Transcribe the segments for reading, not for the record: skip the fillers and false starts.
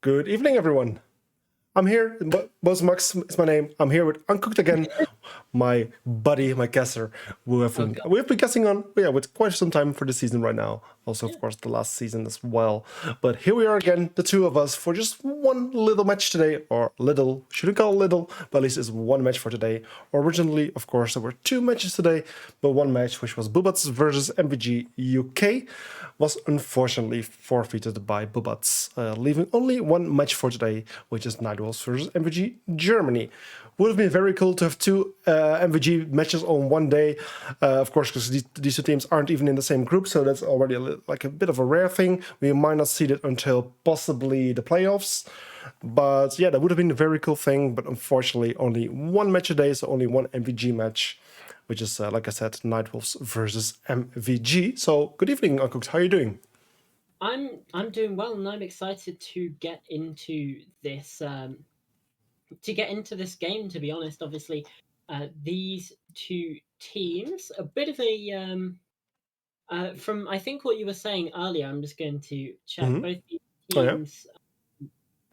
Good evening, everyone. I'm here. Max is my name. I'm here with Uncooked again, my buddy, my guesser. We have been guessing on with quite some time for the season right now. Also, of course, the last season as well. But here we are again, the two of us, for just one little match today, or little, shouldn't call it little, but at least it's one match for today. Originally, of course, there were two matches today, but one match, which was vods versus MVG UK, was unfortunately forfeited by vods, leaving only one match for today, which is Nightwolves versus MVG Germany. Would have been very cool to have two MVG matches on one day, of course, because these two teams aren't even in the same group, so that's already a bit of a rare thing. We might not see it until possibly the playoffs, but yeah, that would have been a very cool thing. But unfortunately, only one match a day, so only one MVG match, which is, like I said, Nightwolves versus MVG. So good evening, Uncooked. How are you doing? I'm doing well, and I'm excited to get into this game. To be honest, obviously, these two teams, a bit of a from I think what you were saying earlier. I'm just going to check. Mm-hmm. Both these Oh yeah. teams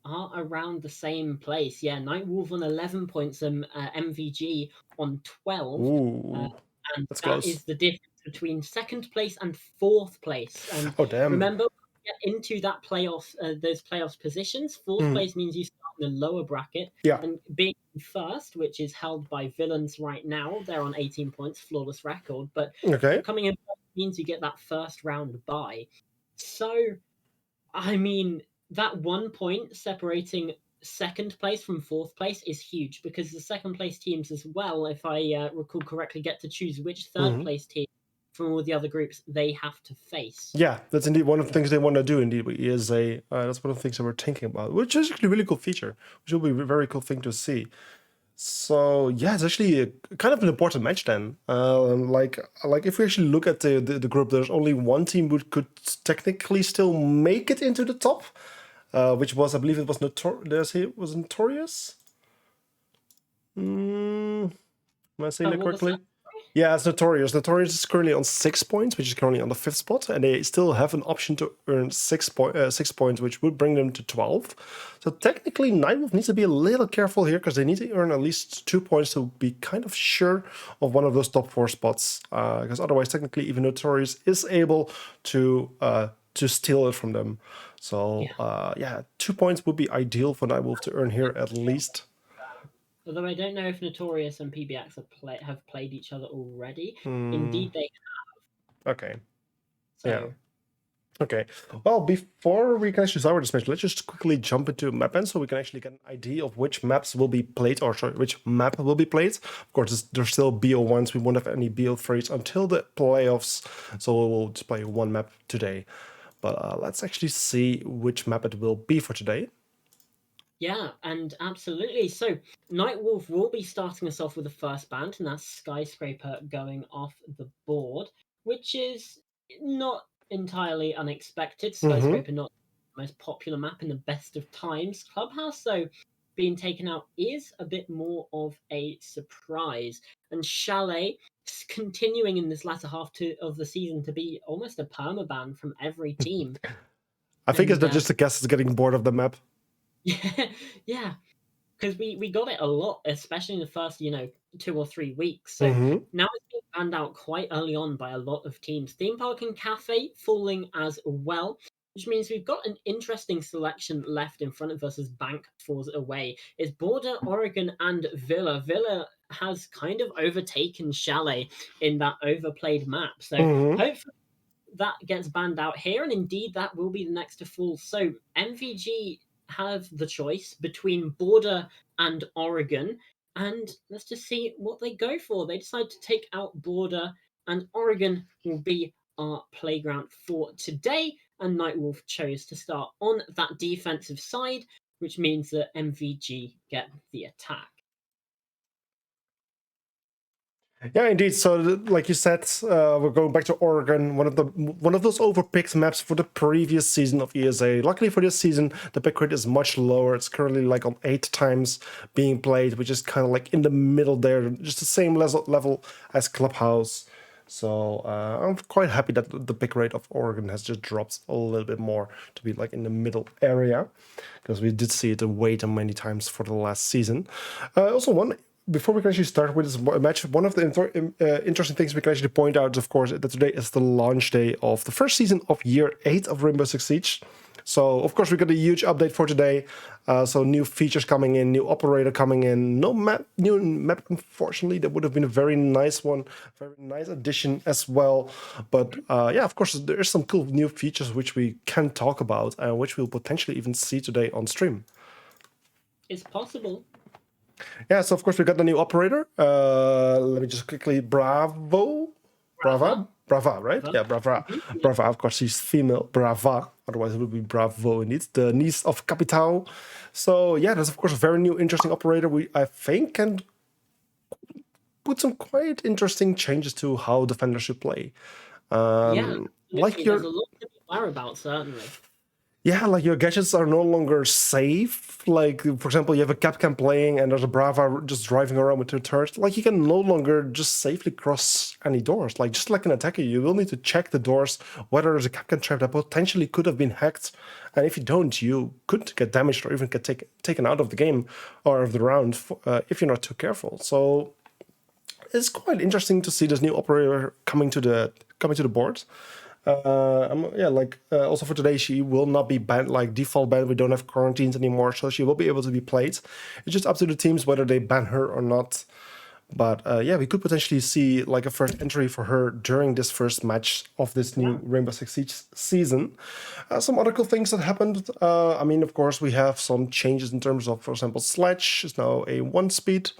are around the same place. Yeah, Nightwolf on 11 points and MVG on 12, uh, Ooh, and that's that close. is the difference between second place and fourth place. And Oh damn. remember, get into that those playoffs positions. Fourth Mm. place means you start in the lower bracket, Yeah. and being first, which is held by Villains right now, they're on 18 points, flawless record. But Okay. coming in first means you get that first round bye. So, I mean, that 1 point separating second place from fourth place is huge because the second place teams as well, if I recall correctly, get to choose which third Mm-hmm. place team from all the other groups they have to face. Yeah, that's indeed one of the things they want to do. Indeed, with ESA, that's one of the things that we're thinking about, which is actually a really cool feature, which will be a very cool thing to see. So yeah, it's actually kind of an important match then. Like if we actually look at the group, there's only one team who could technically still make it into the top, which was, I believe it was Notorious. Am I saying that What was that? correctly? Yeah, it's Notorious. Notorious is currently on 6 points, which is currently on the fifth spot, and they still have an option to earn 6 points, which would bring them to 12. So technically, Nightwolf needs to be a little careful here because they need to earn at least 2 points to be kind of sure of one of those top four spots. Because otherwise, technically, even Notorious is able to steal it from them. So yeah, 2 points would be ideal for Nightwolf to earn here at least. Although I don't know if Notorious and PBX have played each other already. Hmm, Indeed, they okay. Yeah. so. Okay. Well, before we can actually start with this match, let's just quickly jump into map end so we can actually get an idea of which maps will be played, or sorry, which map will be played. Of course, there's still BO1s. We won't have any BO3s until the playoffs, so we'll just play one map today. But let's actually see which map it will be for today. Yeah, and absolutely. So Nightwolf will be starting us off with the first band, and that's Skyscraper going off the board, which is not entirely unexpected. Mm-hmm. Skyscraper not the most popular map in the best of times. Clubhouse, though, being taken out is a bit more of a surprise. And Chalet continuing in this latter half of the season to be almost a permaban from every team. I think it's And not just the guests getting bored of the map. yeah, yeah, because we got it a lot, especially in the first 2 or 3 weeks. So Mm-hmm. now it's being banned out quite early on by a lot of teams. Theme Park and Cafe falling as well, which means we've got an interesting selection left in front of us as Bank falls away. It's Border, Oregon, and Villa. Villa has kind of overtaken Chalet in that overplayed map. So Mm-hmm. hopefully that gets banned out here, and indeed that will be the next to fall. So MVG have the choice between Border and Oregon, and let's just see what they go for. They decide to take out Border, and Oregon will be our playground for today. And Nightwolf chose to start on that defensive side, which means that MVG get the attack. Yeah, indeed. So, like you said, we're going back to Oregon, one of those overpicked maps for the previous season of ESA. Luckily for this season, the pick rate is much lower. It's currently like on 8 times being played, which is kind of like in the middle there, just the same level as Clubhouse. So I'm quite happy that the pick rate of Oregon has just dropped a little bit more to be like in the middle area, because we did see it way too many times for the last season. Also, one before we can actually start with this match, one of the interesting things we can actually point out, of course, that today is the launch day of the first season of Year 8 of Rainbow Six Siege. So, of course, we got a huge update for today. So, new features coming in, new operator coming in, no map, new map, unfortunately. That would have been a very nice one, very nice addition as well. But yeah, of course, there is some cool new features which we can talk about and which we'll potentially even see today on stream. It's possible. Yeah, so of course we got the new operator. Let me just quickly, Brava, right? Yeah, Brava. Mm-hmm. Brava, of course, she's female, Brava. Otherwise, it would be Bravo indeed. The niece of Capital. So yeah, that's of course a very new, interesting operator. I think can put some quite interesting changes to how defenders should play. Yeah, Like absolutely. There's your a lot to be aware about, certainly. Yeah, like your gadgets are no longer safe. Like, for example, you have a Capcom playing and there's a Brava just driving around with two turrets. Like, you can no longer just safely cross any doors. Like, just like an attacker, you will need to check the doors, whether there's a Capcom trap that potentially could have been hacked. And if you don't, you could get damaged or even get taken out of the game or of the round if you're not too careful. So it's quite interesting to see this new operator coming to the board. Yeah, like also for today, she will not be banned, like default banned. We don't have quarantines anymore, so she will be able to be played. It's just up to the teams whether they ban her or not. But yeah, we could potentially see like a first entry for her during this first match of this new Rainbow Six Siege season. Some other cool things that happened. I mean, of course, we have some changes in terms of, for example, Sledge is now a 1-speed.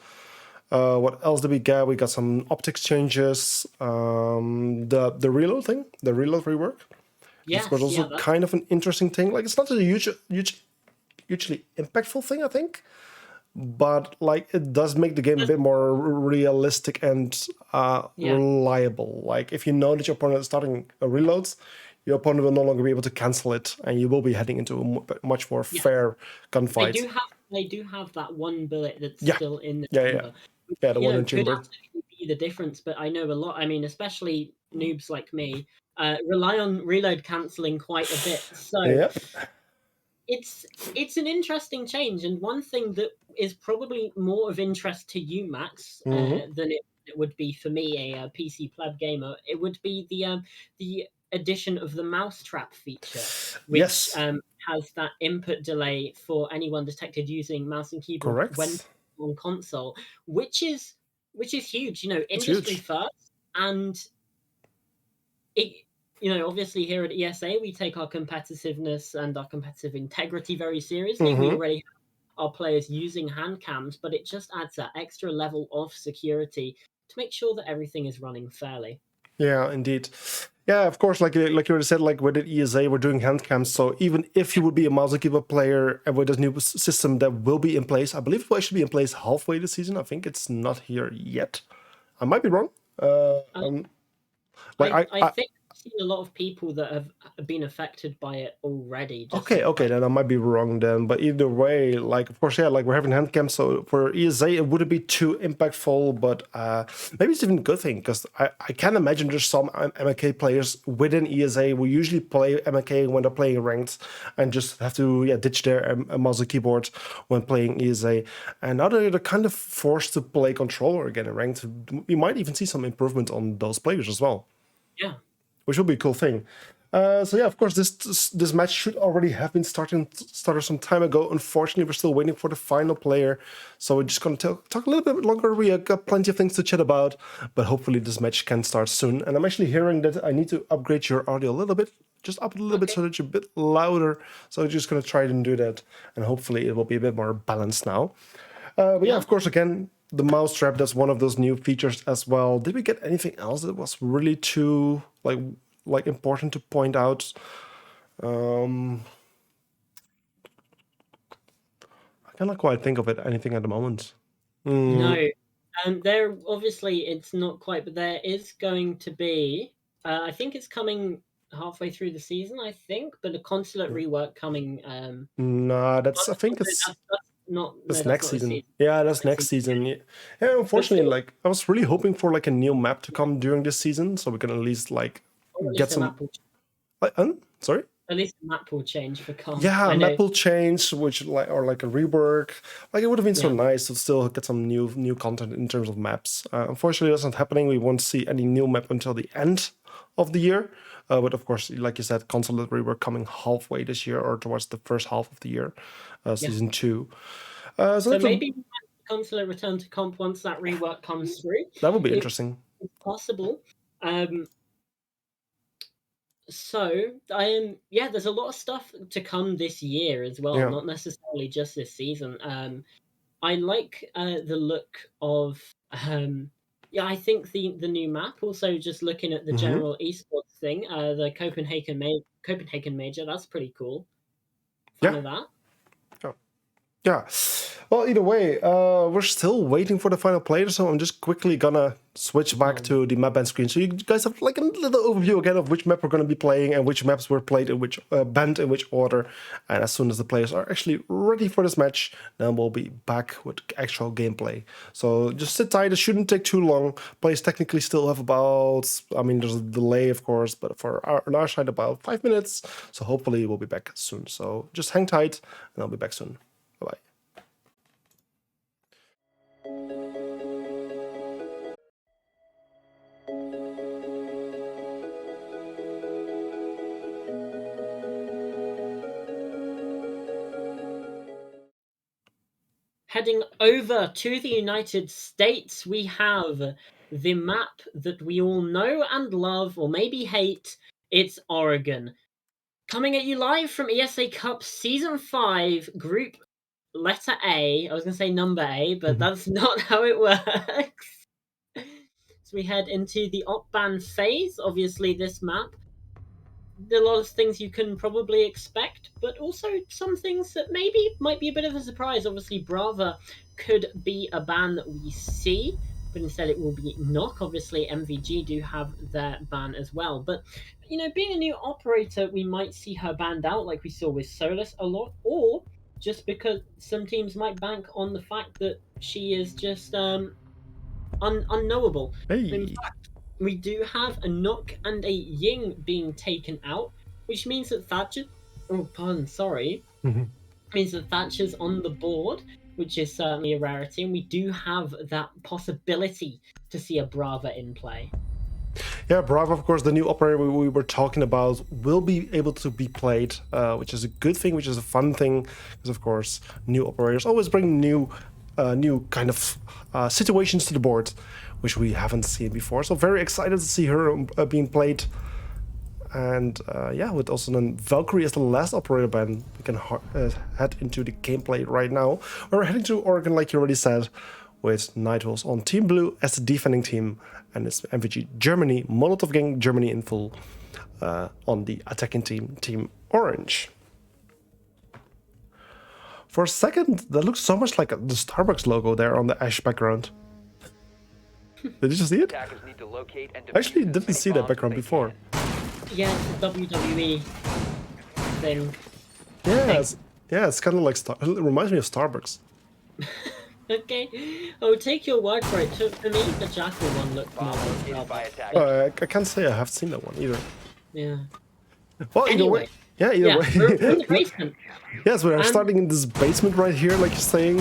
What else did we get? We got some optics changes. The reload thing, the reload rework. This was Yes, also yeah, that's kind of an interesting thing. Like, it's not a hugely impactful thing, I think, but like it does make the game a bit more realistic and yeah. reliable. Like, if you know that your opponent is starting a reload, your opponent will no longer be able to cancel it, and you will be heading into a much more Yes. fair They gunfight. do have that one bullet that's Yeah, still in the yeah, yeah, chamber, which, yeah. The one in could chamber. absolutely be the difference. But I know a lot. I mean, especially noobs like me rely on reload canceling quite a bit. So Yep. it's an interesting change, and one thing that is probably more of interest to you, Max, Mm-hmm. than it would be for me, a PC pleb gamer. It would be the addition of the mousetrap feature, which Yes. has that input delay for anyone detected using mouse and keyboard when Correct. on console, which is huge. It's Industry huge. first, and it obviously here at ESA we take our competitiveness and our competitive integrity very seriously. We Mm-hmm. already have our players using hand cams, but it just adds that extra level of security to make sure that everything is running fairly. Yeah, indeed. Yeah, of course. Like you already said, like with the ESA, we're doing hand cams. So even if you would be a mouse and keyboard player, and with this new system that will be in place, I believe it will actually be in place halfway this season. I think it's not here yet. I might be wrong. Uh, Like I think I've seen a lot of people that have been affected by it already. Just okay, then I might be wrong then. But either way, like of course, yeah, like we're having hand cams, so for ESA it wouldn't be too impactful, but maybe it's even a good thing because I can imagine there's some MK players within ESA who usually play MK when they're playing ranked and just have to ditch their mouse and keyboard when playing ESA, and now they're kind of forced to play controller again in ranked. We might even see some improvement on those players as well, yeah. which will be a cool thing. So yeah, of course, this match should already have been started some time ago. Unfortunately, we're still waiting for the final player, so we're just gonna talk a little bit longer. We have got plenty of things to chat about, but hopefully this match can start soon. And I'm actually hearing that I need to upgrade your audio a little bit, just up a little bit, Okay. so that you're a bit louder. So I'm just gonna try and do that, and hopefully it will be a bit more balanced now. But yeah, Yeah. of course, again, the mouse trap, that's one of those new features as well. Did we get anything else that was really too like important to point out? I cannot quite think of anything at the moment. No. There obviously it's not quite, but there is going to be. I think it's coming halfway through the season. I think, but a consulate rework coming. Nah, Oh, I think it's that's not. That's No, that's next not this season. season. Yeah, that's next Next season. Yeah, unfortunately, still- like I was really hoping for like a new map to come during this season, so we can at least like Or at get least a some. map will, Like, sorry. at least a map will change for comp. Yeah, I a know. map will change, which like or like a rework. Like it would have been so Yeah. nice to still get some new content in terms of maps. Unfortunately, that's not happening. We won't see any new map until the end of the year. But of course, like you said, consolidate rework coming halfway this year or towards the first half of the year, season 2. So So that's maybe we might consular return to comp once that rework comes through. that would be It- interesting. It's possible. So yeah, there's a lot of stuff to come this year as well, Yeah. not necessarily just this season. I like the look of yeah, I think the new map. Also, just looking at the Mm-hmm. general esports thing, the Copenhagen Major. That's pretty cool. Fan Yeah. of that. Yeah. Well, either way, we're still waiting for the final player, so I'm just quickly gonna switch back to the map band screen, so you guys have like a little overview again of which map we're gonna be playing and which maps were played in which band in which order. And as soon as the players are actually ready for this match, then we'll be back with actual gameplay. So just sit tight; it shouldn't take too long. Players technically still have about, I mean, there's a delay, of course, but on our side about 5 minutes. So hopefully we'll be back soon. So just hang tight, and I'll be back soon. Bye. Heading over to the United States, we have the map that we all know and love, or maybe hate. It's Oregon. Coming at you live from ESA Cup Season 5, Group Letter A. I was going to say number A, but that's not how it works. So we head into the op-ban phase. Obviously, this map, there are a lot of things you can probably expect, but also some things that maybe might be a bit of a surprise. Obviously, Brava could be a ban that we see, but instead it will be Knock. Obviously, MVG do have their ban as well. But, you know, being a new operator, we might see her banned out like we saw with Solus a lot, or just because some teams might bank on the fact that she is just unknowable. In Hey. fact, we do have a Knock and a Ying being taken out, which means that Thatcher. Oh, pardon, sorry. Means that Thatcher's on the board, which is certainly a rarity, and we do have that possibility to see a Brava in play. Yeah, Bravo, of course, the new operator we were talking about will be able to be played, which is a good thing, which is a fun thing, because of course, new operators always bring new kind of situations to the board, which we haven't seen before. So very excited to see her being played. And yeah, with also then Valkyrie as the last operator ban, we can head into the gameplay right now. We're heading to Oregon, like you already said, with Nightwolves on Team Blue as the defending team, and it's MVG Germany, Molotov Gang Germany in full on the attacking team, Team Orange. For a second, that looks so much like the Starbucks logo there on the ash background. Did you see it? I actually didn't see that background before. Yeah, it's a WWE thing. Yeah, it's kind of like it reminds me of Starbucks. Okay, I'll take your word for it. For me, the Jackal one looked more like Starbucks. I can't say I have seen that one either. Yeah. Well, either way. Yeah, either way. We're in the basement. Yes, we're starting in this basement right here, like you're saying.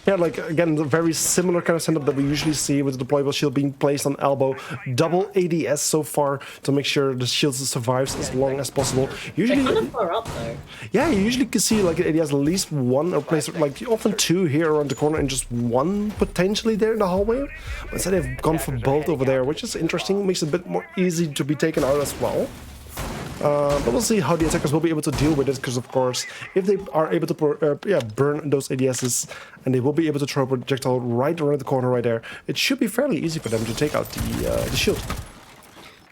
Yeah, like again, the very similar kind of setup that we usually see with the deployable shield being placed on elbow. Double ADS so far to make sure the shield survives as long as possible. Usually, They're kind of far up though. Yeah, you usually can see like it has at least one or place, like often two here around the corner and just one potentially there in the hallway. But instead they've gone for both over there, which is interesting. Makes it a bit more easy to be taken out as well. But we'll see how the attackers will be able to deal with it, because of course, if they are able to burn those ADSs, and they will be able to throw a projectile right around the corner right there, it should be fairly easy for them to take out the shield.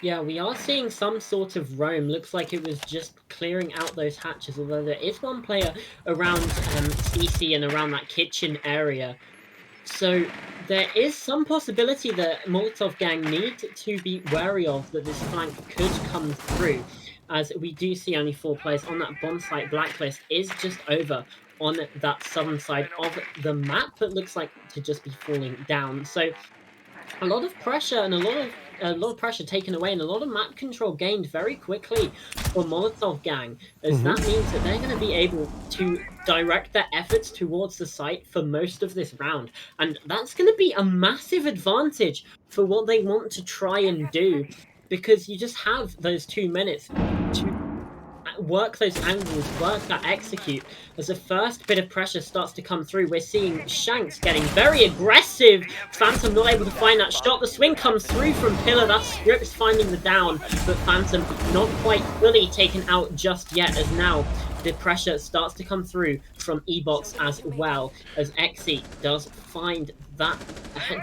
Yeah, we are seeing some sort of roam. Looks like it was just clearing out those hatches, although there is one player around CC and around that kitchen area. So there is some possibility that Molotov Gang need to be wary of, that this flank could come through, as we do see only 4 players on that bomb site. Blacklist is just over on that southern side of the map, but looks like to just be falling down. So a lot of pressure and a lot of pressure taken away and a lot of map control gained very quickly for Molotov Gang, as that means that they're going to be able to direct their efforts towards the site for most of this round, and that's going to be a massive advantage for what they want to try and do, because you just have those 2 minutes to work those angles, work that execute. As the first bit of pressure starts to come through, we're seeing Shanks getting very aggressive. Phantom not able to find that shot. The swing comes through from Pillar. That's Scripps finding the down, but Phantom not quite fully taken out just yet, as now the pressure starts to come through from E-Box as well, as Exy does find that,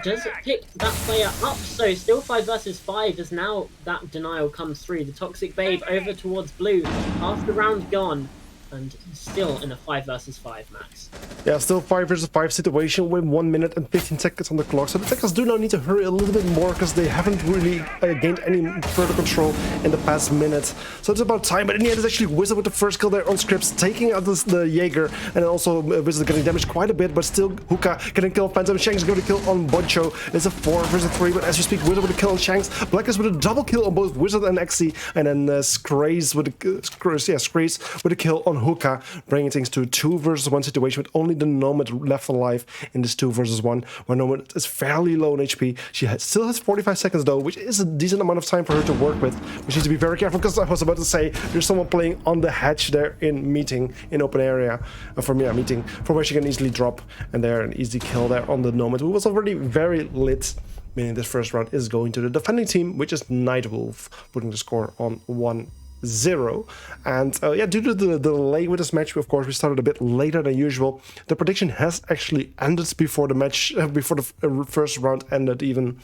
does pick that player up. So still 5 versus 5, as now that denial comes through. The Toxic Babe over towards Blue, half the round gone, and still in a 5 versus 5, Max. Yeah, still 5 versus 5 situation with 1 minute and 15 seconds on the clock. So the Tigers do now need to hurry a little bit more, because they haven't really gained any further control in the past minute. So it's about time. But in the end, it's actually Wizard with the first kill there on Scripps, taking out the Jaeger, and then also Wizard getting damaged quite a bit. But still, Hookah getting kill Phantom. Shanks going to kill on Boncho. It's a 4 versus 3. But as you speak, Wizard with a kill on Shanks. Blackers with a double kill on both Wizard and Exy, and then Scraze with a kill on Hookah, bringing things to a 2 versus 1 situation with only the Nomad left alive in this 2 versus 1, where Nomad is fairly low on HP. She still has 45 seconds though, which is a decent amount of time for her to work with. But she needs to be very careful, because I was about to say there's someone playing on the hatch there in meeting, in open area, from where she can easily drop, and there an easy kill there on the Nomad, who was already very lit, meaning this first round is going to the defending team, which is Nightwolf, putting the score on 1-0. And yeah, due to the delay with this match, of course, we started a bit later than usual. The prediction has actually ended before the match, before the first round ended even.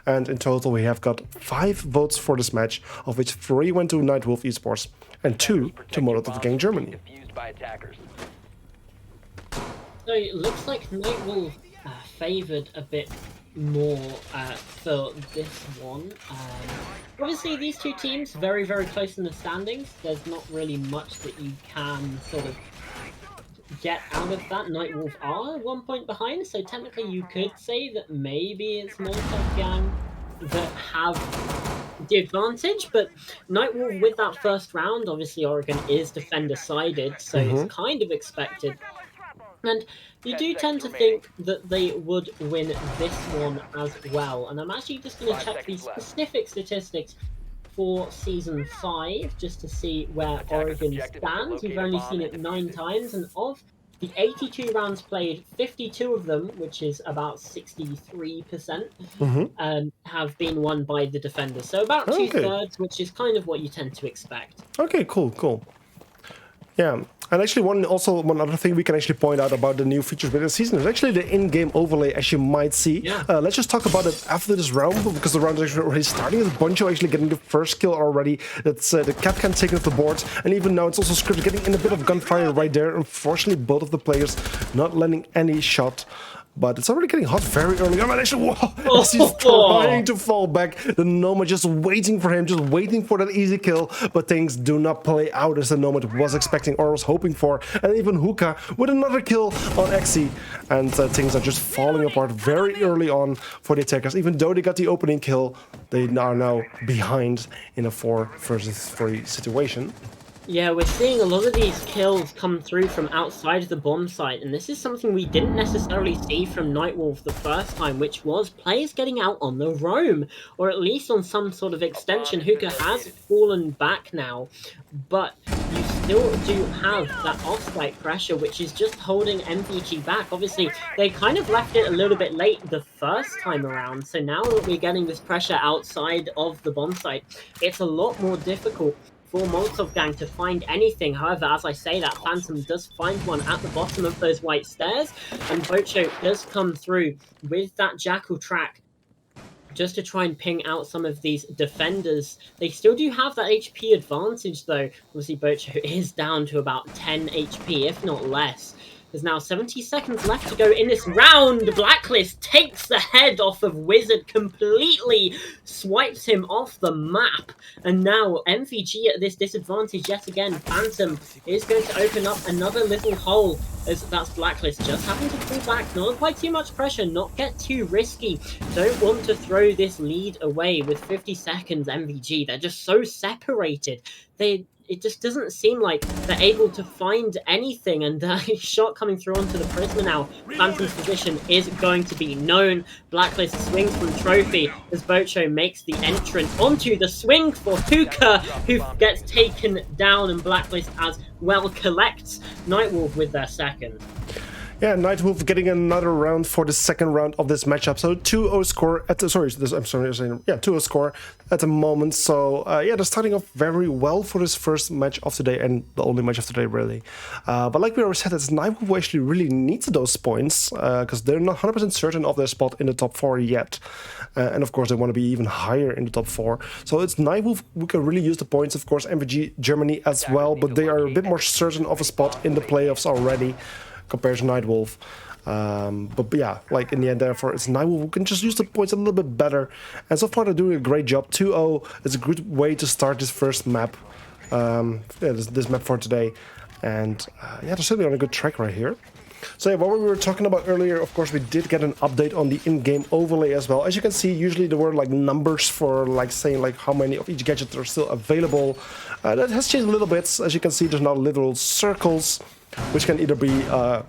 And in total, we have got 5 votes for this match, of which 3 went to Nightwolf Esports and 2 to Molotov Gang Germany. So it looks like Nightwolf favoured a bit more for this one. Obviously, these two teams very, very close in the standings. There's not really much that you can sort of get out of that. Nightwolf are 1 point behind, so technically you could say that maybe it's Molotov Gang that have the advantage, but Nightwolf with that first round, obviously Oregon is defender-sided, so it's kind of expected. And you do tend to think that they would win this one as well. And I'm actually just going to check the specific statistics for Season 5, just to see where Oregon stands. We've only seen it 9 times, and of the 82 rounds played, 52 of them, which is about 63%, have been won by the defenders. So about 2/3, which is kind of what you tend to expect. Okay, cool. Yeah, and actually one other thing we can actually point out about the new features with the season is actually the in-game overlay, as you might see. Yeah. Let's just talk about it after this round, because the round is actually already starting. It's Boncho actually getting the first kill already. It's the Capcan taking off the board, and even now it's also Scripps getting in a bit of gunfire right there. Unfortunately, both of the players not landing any shot. But it's already getting hot very early on. Actually, whoa, he's trying to fall back. The Nomad just waiting for him, just waiting for that easy kill. But things do not play out as the Nomad was expecting or was hoping for. And even Hookah with another kill on Exy. And things are just falling apart very early on for the attackers. Even though they got the opening kill, they are now behind in a 4 versus 3 situation. Yeah, we're seeing a lot of these kills come through from outside of the bomb site, and this is something we didn't necessarily see from Nightwolf the first time, which was players getting out on the roam, or at least on some sort of extension. Hookah has fallen back now, but you still do have that off-site pressure, which is just holding MVG back. Obviously, they kind of left it a little bit late the first time around, so now that we're getting this pressure outside of the bomb site, it's a lot more difficult for Molotov Gang to find anything. However, as I say that, Phantom does find one at the bottom of those white stairs, and Bocho does come through with that Jackal track just to try and ping out some of these defenders. They still do have that HP advantage though. Obviously, Bocho is down to about 10 HP, if not less. There's now 70 seconds left to go in this round. Blacklist takes the head off of Wizard, completely swipes him off the map. And now MVG at this disadvantage yet again. Phantom is going to open up another little hole, as that's Blacklist just having to pull back, not apply too much pressure, not get too risky. Don't want to throw this lead away with 50 seconds. MVG, they're just so separated. It just doesn't seem like they're able to find anything, and shot coming through onto the Prisma now. Phantom's position is going to be known. Blacklist swings from Trophy as Bocho makes the entrance onto the swing for Hookah, who gets taken down, and Blacklist as well collects Nightwolf with their second. Yeah, Nightwolf getting another round for the second round of this matchup. So 2-0 score at the 2-0 score at the moment. So yeah, they're starting off very well for this first match of today, and the only match of today really. But like we already said, it's Nightwolf who actually really needs those points because they're not 100% certain of their spot in the top 4 yet. And of course, they want to be even higher in the top 4. So it's Nightwolf who can really use the points. Of course, MVG Germany as well, but they are a bit more certain of a spot in the playoffs already compared to Nightwolf. But yeah, like in the end, therefore, it's Nightwolf who can just use the points a little bit better. And so far, they're doing a great job. 2-0 is a good way to start this first map. Yeah, this map for today. And yeah, they're certainly on a good track right here. So yeah, what we were talking about earlier, of course, we did get an update on the in-game overlay as well. As you can see, usually there were like numbers for like saying like how many of each gadget are still available. That has changed a little bit. As you can see, there's now little circles, which can either be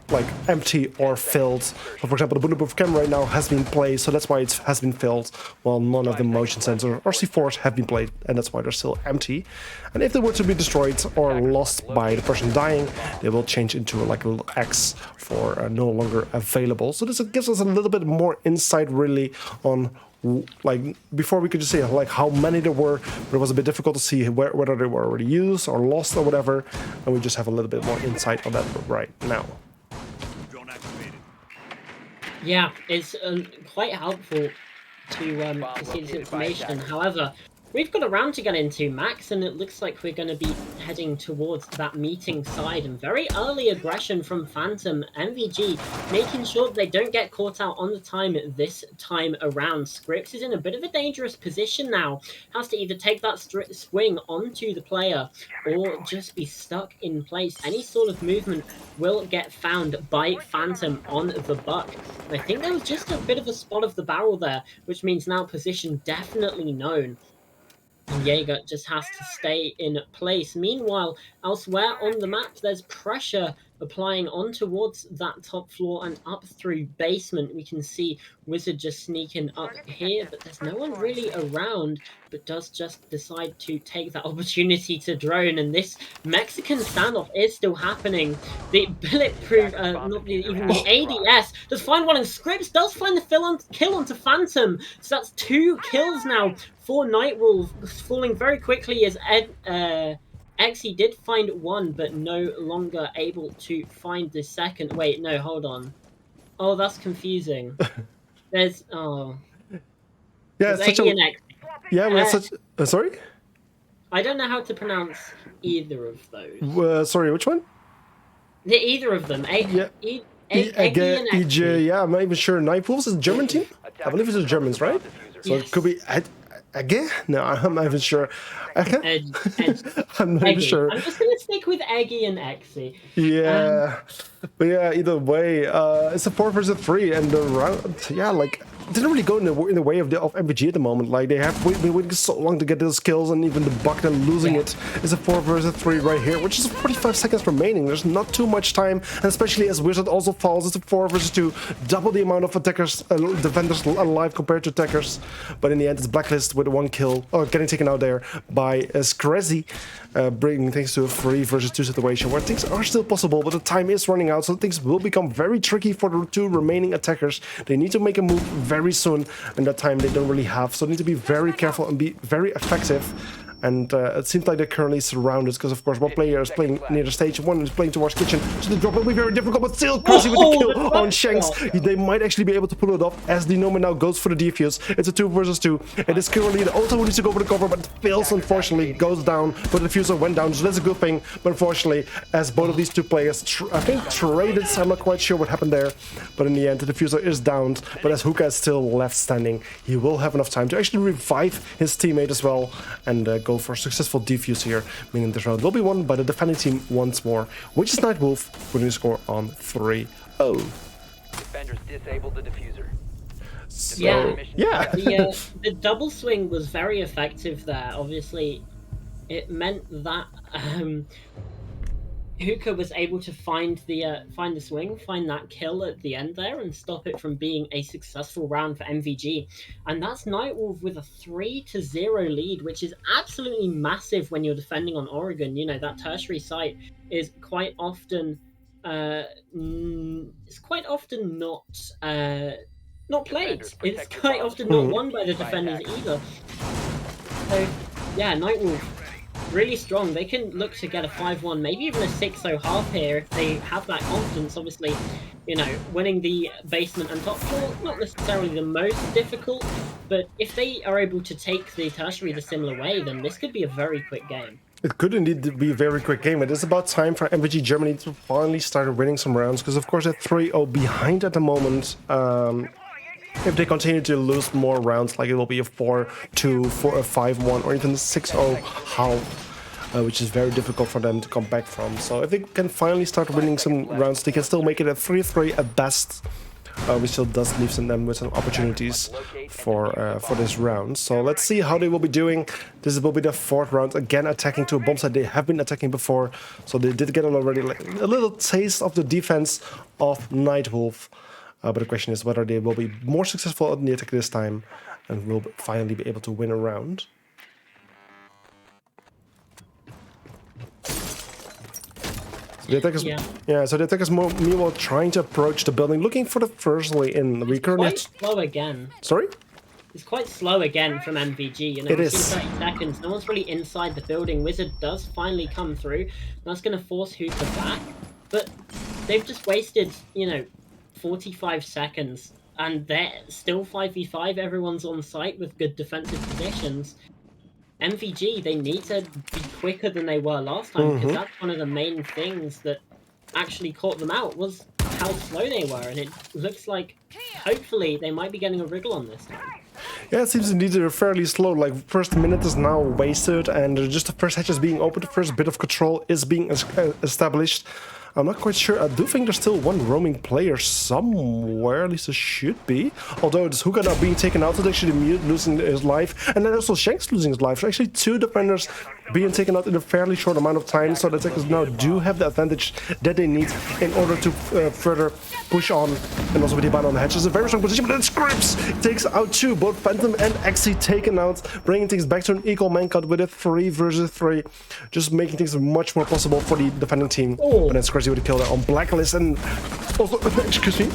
like empty or filled. So for example, the bulletproof camera right now has been played, so that's why it has been filled, while none of the motion sensor or C4s have been played, and that's why they're still empty. And if they were to be destroyed or lost by the person dying, they will change into like a little X for no longer available. So this gives us a little bit more insight really on, like, before we could just say like how many there were, but it was a bit difficult to see whether they were already used or lost or whatever, and we just have a little bit more insight on that right now. Yeah, it's quite helpful to see this information. However, we've got a round to get into, Max, and it looks like we're going to be heading towards that meeting side. And very early aggression from Phantom. MVG making sure that they don't get caught out on the time this time around. Scripps is in a bit of a dangerous position now. Has to either take that swing onto the player or just be stuck in place. Any sort of movement will get found by Phantom on the buck. And I think there was just a bit of a spot of the barrel there, which means now position definitely known. And Jaeger just has to stay in place. Meanwhile, elsewhere on the map, there's pressure applying on towards that top floor and up through basement. We can see Wizard just sneaking up here, but there's no one really around, but does just decide to take that opportunity to drone. And this Mexican standoff is still happening. The bulletproof, even the ADS does find one, and Scripps does find the kill onto Phantom. So that's 2 kills now for Nightwolf, falling very quickly as Exy did find one, but no longer able to find the second. Wait, no, hold on. Oh, that's confusing. There's yeah, there's such Eggy a and Exy. yeah. We have such. Sorry. I don't know how to pronounce either of those. Sorry, which one? Either of them. Yeah. Eggy and Exy. Yeah, I'm not even sure. Nightwolf is a German team. I believe it's the Germans, right? So Yes. it could be again. No, I'm not even sure. I'm not even sure. I'm just gonna stick with Eggy and Exy. Yeah, but yeah, either way, it's a 4 versus 3, and the round, yeah, like it didn't really go in the way of MVG at the moment. Like they have been waiting so long to get those kills, and even the buck and losing it is a 4 versus 3 right here, which is 45 seconds remaining. There's not too much time, and especially as Wizard also falls, it's a 4 versus 2, double the amount of attackers, defenders alive compared to attackers. But in the end, it's Blacklist with 1 kill, getting taken out there by Screzzy, bringing things to a 3 versus 2 situation where things are still possible, but the time is running out, so things will become very tricky for the 2 remaining attackers. They need to make a move very soon, and that time they don't really have, so they need to be very careful and be very effective. And it seems like they're currently surrounded because, of course, one player is playing near the stage, one is playing towards kitchen. So the drop will be very difficult, but still Crazy with the kill on Shanks. They might actually be able to pull it off as the Nomad now goes for the defuse. It's a 2 versus 2. It is currently the Ultra who needs to go for the cover, but fails, unfortunately, goes down. But the diffuser went down, so that's a good thing. But unfortunately, as both of these two players, I think, traded, so I'm not quite sure what happened there. But in the end, the diffuser is downed. But as Hookah is still left standing, he will have enough time to actually revive his teammate as well and go for a successful defuse here, meaning this round will be won by the defending team once more, which is Nightwolf, putting the score on 3-0. Defenders disabled the diffuser. So, yeah. The double swing was very effective there. Obviously, it meant that Hookah was able to find the swing, find that kill at the end there, and stop it from being a successful round for MVG. And that's Nightwolf with a 3-0 lead, which is absolutely massive when you're defending on Oregon. You know, that tertiary site is quite often not played. It's quite often not won by the defenders either. So yeah, Nightwolf really strong. They can look to get a 5-1, maybe even a 6-0 half here if they have that confidence. Obviously, you know, winning the basement and top floor, not necessarily the most difficult, but if they are able to take the tertiary the similar way, then this could be a very quick game. It could indeed be a very quick game. It is about time for MVG Germany to finally start winning some rounds, because of course they're 3-0 behind at the moment. If they continue to lose more rounds, like it will be a 4-2, 5-1, or even 6-0 half, which is very difficult for them to come back from. So if they can finally start winning some rounds, they can still make it a 3-3 at best, which still does leave them with some opportunities for this round. So let's see how they will be doing. This will be the 4th round, again attacking to a bomb site they have been attacking before. So they did get already like a little taste of the defense of Nightwolf. But the question is whether they will be more successful in the attack this time and will finally be able to win a round. So the attackers, meanwhile trying to approach the building, looking for the first way in. It's quite slow again. Sorry? It's quite slow again from MVG. You know, it is. 30 seconds. No one's really inside the building. Wizard does finally come through. That's going to force Hookah back. But they've just wasted, you know, 45 seconds, and they're still 5v5. Everyone's on site with good defensive positions. MVG, they need to be quicker than they were last time, because that's one of the main things that actually caught them out, was how slow they were, and it looks like hopefully they might be getting a wriggle on this time. Yeah, it seems indeed they're fairly slow. Like, first minute is now wasted, and just the first hatch is being opened, the first bit of control is being established. I'm not quite sure. I do think there's still one roaming player somewhere, at least there should be. Although it's Hookah now being taken out, it's actually Mute losing his life, and then also Shanks losing his life. So actually 2 defenders being taken out in a fairly short amount of time, so the attackers now do have the advantage that they need in order to further push on. And also with the ban on the hatch is a very strong position, but then Scripps takes out 2, both Phantom and Axie taken out, bringing things back to an equal man count with a 3 versus 3, just making things much more possible for the defending team. And then Scratchy with a kill there on Blacklist, and also, excuse me.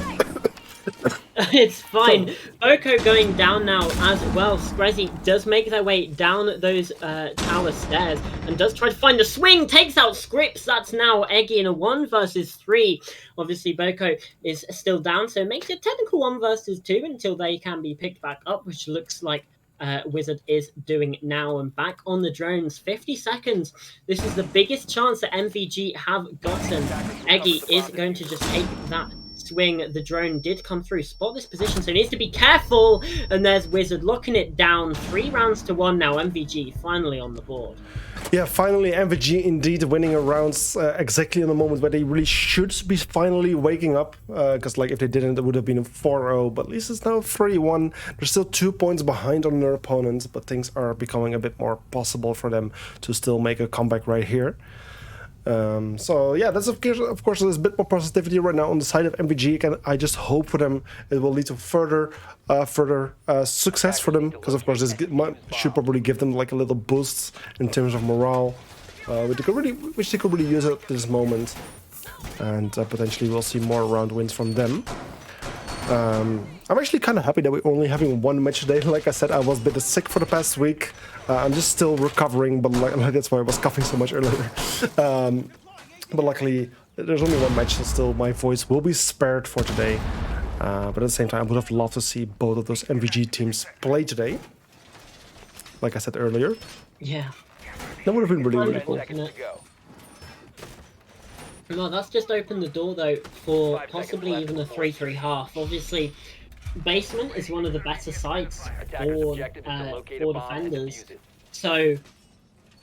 It's fine. Boko going down now as well. Screzzy does make their way down those tower stairs and does try to find the swing. Takes out Scripps. That's now Eggy in a 1 versus 3. Obviously, Boko is still down, so it makes it a technical 1 versus 2 until they can be picked back up, which looks like Wizard is doing now. And back on the drones, 50 seconds. This is the biggest chance that MVG have gotten. Eggy is going to just take that swing. The drone did come through, spot this position, so he needs to be careful. And there's Wizard locking it down. 3 rounds to 1 now. MVG finally on the board. Yeah, finally MVG indeed winning a round exactly in the moment where they really should be finally waking up. Because like if they didn't, it would have been a 4-0. But at least it's now 3-1. They're still 2 points behind on their opponents, but things are becoming a bit more possible for them to still make a comeback right here. So yeah, that's of course there's a bit more positivity right now on the side of MVG. And I just hope for them it will lead to further success for them, because of course this should probably give them like a little boost in terms of morale, which they could really use at this moment, and potentially we'll see more round wins from them. I'm actually kind of happy that we're only having one match today. Like I said, I was a bit sick for the past week. I'm just still recovering, but that's why I was coughing so much earlier. But luckily, there's only one match, so still my voice will be spared for today. But at the same time, I would have loved to see both of those MVG teams play today. Like I said earlier. Yeah. That would have been really, really cool. Seconds to go. No, that's just opened the door though for 5 seconds possibly left even a before 3-3 half. Obviously, basement is one of the better sites Attacker's for objective is to locate a for bomb and defenders. defuse it. So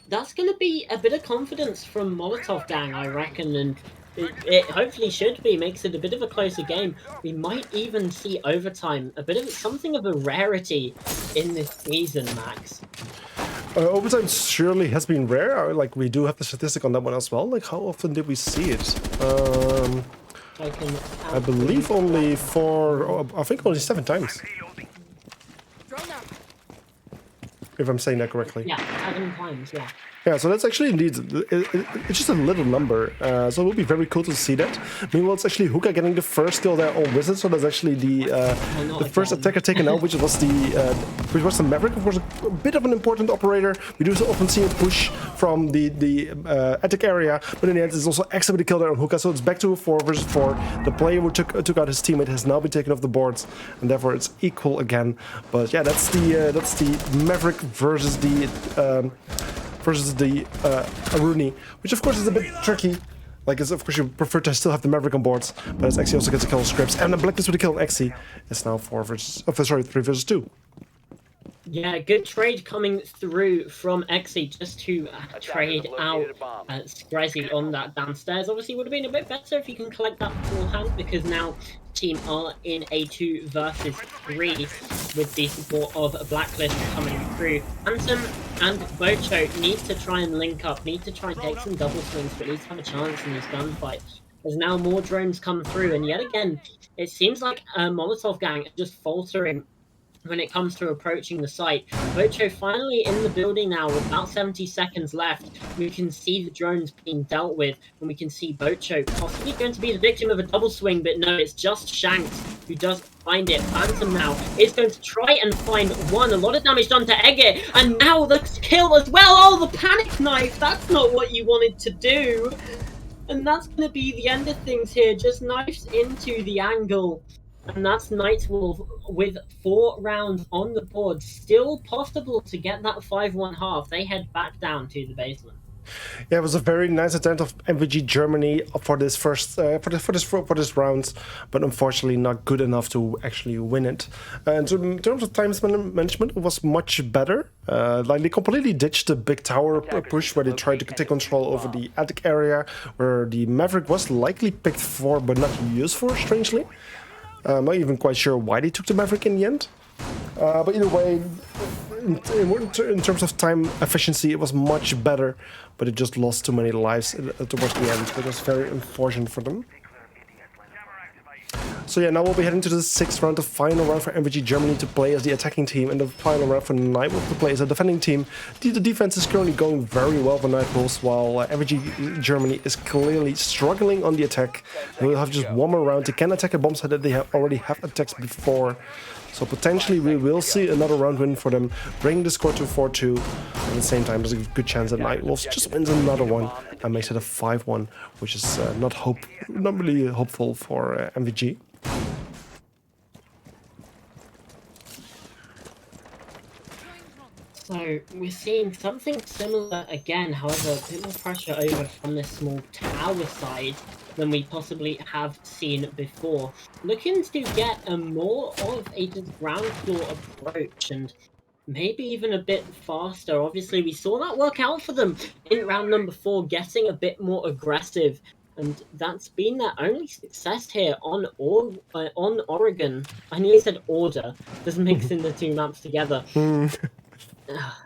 that's going to be a bit of confidence from Molotov Gang, I reckon, and it hopefully should be. Makes it a bit of a closer game. We might even see overtime, a bit of something of a rarity in this season, Max. Overtime surely has been rare. Like, we do have the statistic on that one as well. Like, how often did we see it? I believe only I think only 7 times. If I'm saying that correctly. Yeah, 7 times, yeah. Yeah, so that's actually indeed, it's just a little number, so it will be very cool to see that. Meanwhile, it's actually Hookah getting the first kill there on Wizard, so that's actually the first attacker taken out, which was the Maverick. Of course, a bit of an important operator. We do so often see a push from the attack area, but in the end, it's also Exa with the kill there on Hookah, so it's back to a 4 versus 4. The player who took out his teammate has now been taken off the boards, and therefore it's equal again. But yeah, that's the Maverick versus the Aruni, which of course is a bit tricky. Like, of course you prefer to still have the Maverick on boards, but as Exi also gets a kill on Scripps, and the Blacklist with a kill on Exi, it's now 3 versus 2. Yeah, good trade coming through from Exi just to trade out Screzzy on that downstairs. Obviously, would have been a bit better if you can collect that beforehand, because now team are in a 2 versus 3 with the support of Blacklist coming through. Phantom and Bocho need to try and link up, need to try and take some double swings, but at least have a chance in this gunfight. There's now more drones come through, and yet again, it seems like Molotov Gang are just faltering when it comes to approaching the site. Bocho finally in the building now with about 70 seconds left. We can see the drones being dealt with, and we can see Bocho possibly going to be the victim of a double swing, but no, it's just Shanks who does find it. Phantom now is going to try and find one. A lot of damage done to Egge, and now the kill as well. Oh, the panic knife! That's not what you wanted to do. And that's going to be the end of things here. Just knives into the angle. And that's Nightwolf with 4 rounds on the board. Still possible to get that 5-1 half. They head back down to the basement. Yeah, it was a very nice attempt of MVG Germany for this first for this round, but unfortunately not good enough to actually win it. And in terms of time management, it was much better. Like, they completely ditched the big tower push where they tried to take control over the attic area, where the Maverick was likely picked for but not used for, strangely. I'm not even quite sure why they took the Maverick in the end. But either way, in terms of time efficiency, it was much better, but it just lost too many lives towards the end. It was very unfortunate for them. So yeah, now we'll be heading to the 6th round, the final round for MVG Germany to play as the attacking team, and the final round for Nightwolf to play as a defending team. The defense is currently going very well for Nightwolves, while MVG Germany is clearly struggling on the attack. And we'll have just one more round. They can attack a bomb site that they already have attacked before. So potentially we will see another round win for them, bringing the score to 4-2. At the same time, there's a good chance that Nightwolves just wins another one and makes it a 5-1, which is not really hopeful for MVG. So we're seeing something similar again, however, a bit more pressure over from this small tower side than we possibly have seen before. Looking to get a more of a ground floor approach, and maybe even a bit faster. Obviously, we saw that work out for them in round number 4, getting a bit more aggressive. And that's been their only success here on Oregon. I nearly said Order, just mixing the 2 maps together.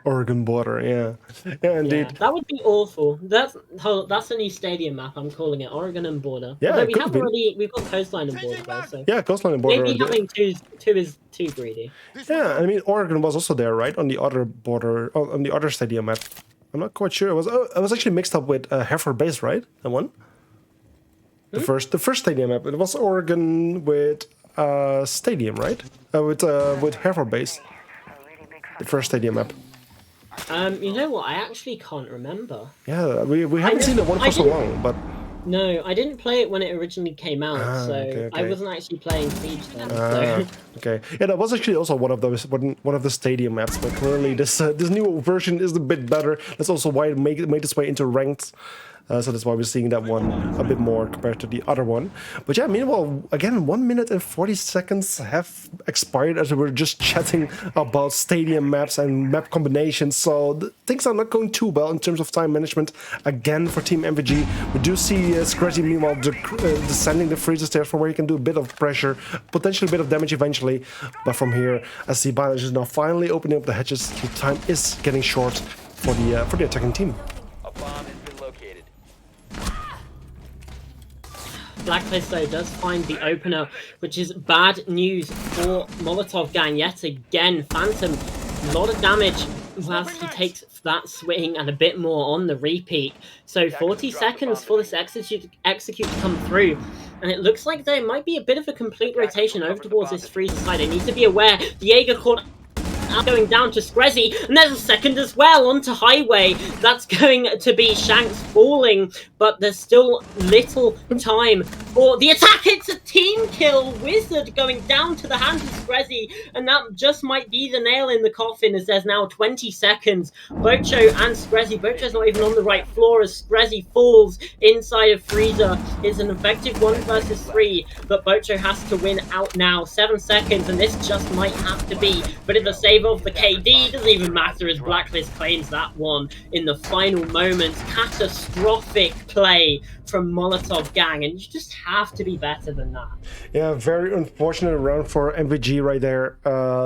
Oregon border, yeah, indeed. Yeah, that would be awful. That's a new stadium map. I'm calling it Oregon and Border. Yeah, although we've got Coastline and Border though. So yeah, Coastline and Border. Maybe having two is too greedy. Yeah, I mean Oregon was also there, right, on the other border, on the other stadium map. I'm not quite sure. It was actually mixed up with Heifer Base, right? That one. The first stadium map. It was Oregon with stadium, right? With Hereford base. The first stadium map. You know what? I actually can't remember. Yeah, we haven't seen that one for so long, but No, I didn't play it when it originally came out, so okay. I wasn't actually playing Siege then. Okay. Yeah, that was actually also one of the stadium maps, but clearly this new version is a bit better. That's also why it made its way into ranked. So that's why we're seeing that one a bit more compared to the other one. But yeah, meanwhile, again, 1 minute and 40 seconds have expired as we were just chatting about stadium maps and map combinations. So things are not going too well in terms of time management again for Team MVG. We do see Scratchy meanwhile descending the freezer stairs from where he can do a bit of pressure, potentially a bit of damage eventually. But from here, as the Banish is now finally opening up the hatches, the time is getting short for the attacking team. A bomb has been located. Blacklist though does find the opener, which is bad news for Molotov Gang yet again. Phantom, a lot of damage whilst he takes that swing and a bit more on the repeat. So 40 seconds for this execute to come through. And it looks like there might be a bit of a complete rotation over towards this freezer side. They need to be aware. The Jaeger caught going down to Screzzy, and there's a second as well onto Highway. That's going to be Shanks falling, but there's still little time for the attack. It's a team kill. Wizard going down to the hands of Screzzy, and that just might be the nail in the coffin as there's now 20 seconds. Bocho and Screzzy. Bocho's not even on the right floor as Screzzy falls inside of Freezer. It's an effective 1 versus 3, but Bocho has to win out now. 7 seconds, and this just might have to be a bit of a save of the KD. Doesn't even matter as Blacklist claims that one in the final moments. Catastrophic play from Molotov Gang, and you just have to be better than that. Yeah, very unfortunate round for MVG right there.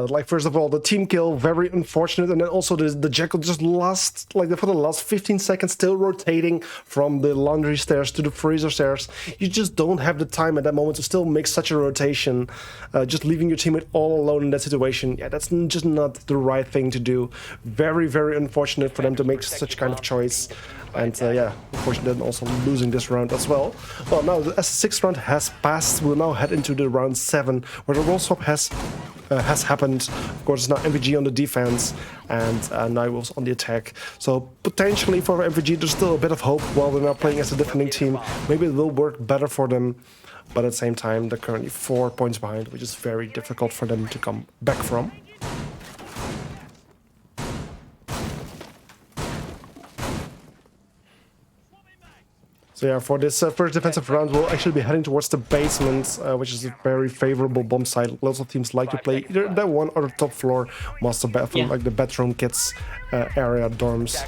Like, first of all, the team kill, very unfortunate, and then also the Jackal just lost, like, for the last 15 seconds, still rotating from the laundry stairs to the freezer stairs. You just don't have the time at that moment to still make such a rotation. Just leaving your teammate all alone in that situation, yeah, that's just not the right thing to do. Very, very unfortunate for them to make such kind of choice. And yeah, unfortunately, then also losing this round as well. Well, now as the 6th round has passed, we'll now head into the round 7, where the roll swap has happened. Of course, it's now MVG on the defense and Nightwolves on the attack. So potentially for MVG, there's still a bit of hope while they're now playing as a defending team. Maybe it will work better for them. But at the same time, they're currently 4 points behind, which is very difficult for them to come back from. So yeah, for this first defensive round, we'll actually be heading towards the basement, which is a very favorable bomb site. Lots of teams like to play either that one or the top floor, master bathroom, like the bedroom kids area, dorms,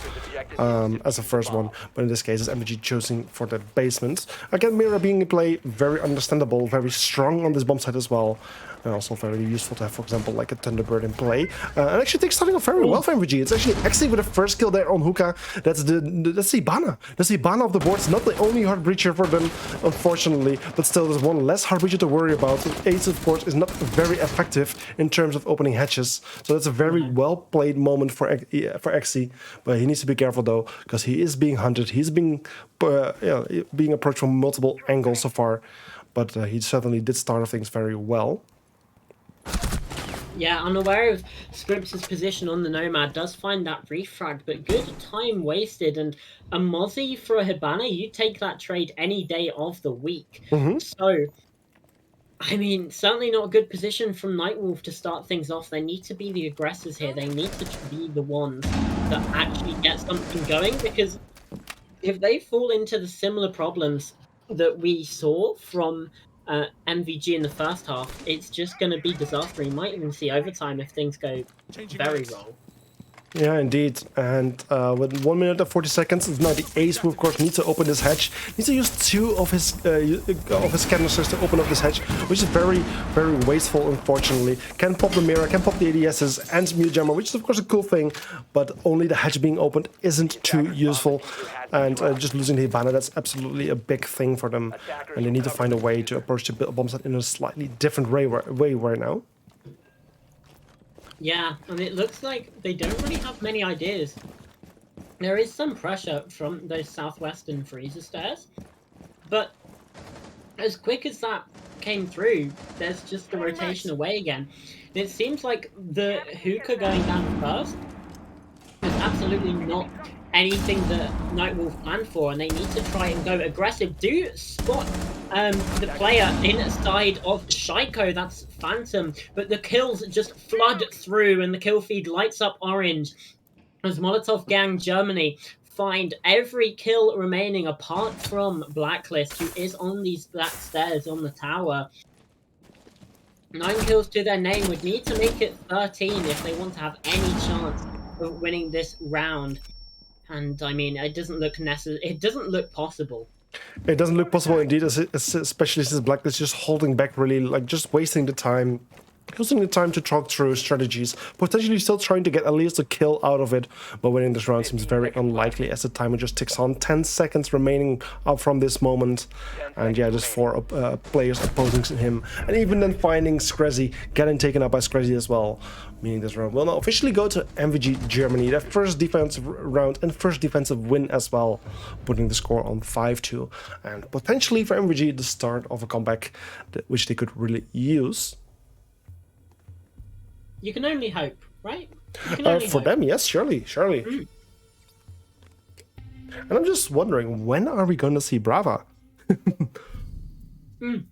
as a first one. But in this case, it's MVG choosing for the basement. Again, Mira being in play, very understandable, very strong on this bomb site as well. And also very useful to have, for example, like a Thunderbird in play. And actually, things starting off very well for MVG. It's actually with the first kill there on Hookah. That's the Ibana. That's the Ibana of the board. It's not the only hard breacher for them, unfortunately, but still there's one less hard breacher to worry about. Ace, of course, is not very effective in terms of opening hatches. So that's a very well played moment for Exy. But he needs to be careful though, because he is being hunted. He's being approached from multiple angles so far. But he certainly did start things very well. Yeah, unaware of Scripps' position on the Nomad, does find that refrag, but good time wasted. And a Mozzie for a Hibana, you take that trade any day of the week. So, I mean, certainly not a good position from Nightwolf to start things off. They need to be the aggressors here. They need to be the ones that actually get something going, because if they fall into the similar problems that we saw from MVG in the first half, it's just going to be disaster. You might even see overtime if things go very wrong. Yeah, indeed. And with 1 minute and 40 seconds, it's now the Ace who, of course, needs to open this hatch. Needs to use 2 of his canisters to open up this hatch, which is very, very wasteful, unfortunately. Can pop the mirror, can pop the ADSs and Mute Jammer, which is, of course, a cool thing, but only the hatch being opened isn't too useful. And just losing the Hibana, that's absolutely a big thing for them. And they need to find a way to approach the bomb set in a slightly different way right now. Yeah, and it looks like they don't really have many ideas. There is some pressure from those southwestern freezer stairs, but as quick as that came through, there's just the rotation away again. And it seems like the hookah going down first is absolutely not anything that Nightwolf planned for, and they need to try and go aggressive. Do spot the player inside of Shaiko, that's Phantom, but the kills just flood through, and the kill feed lights up orange as Molotov Gang Germany find every kill remaining apart from Blacklist, who is on these black stairs on the tower. 9 kills to their name, would need to make it 13 if they want to have any chance of winning this round. And I mean, it doesn't look necessary. It doesn't look possible. It doesn't look possible indeed, especially since Blacklist just holding back, really, like just wasting the time. Using the time to talk through strategies, potentially still trying to get at least a kill out of it, but winning this round seems very unlikely as the timer just ticks on. 10 seconds remaining up from this moment, and yeah, just 4 players opposing him, and even then finding Screzzy, getting taken up by Screzzy as well, meaning this round will now officially go to MVG Germany, their first defensive round and first defensive win as well, putting the score on 5-2, and potentially for MVG the start of a comeback which they could really use. You can only hope, right? For them, yes, surely. And I'm just wondering, when are we going to see Brava? That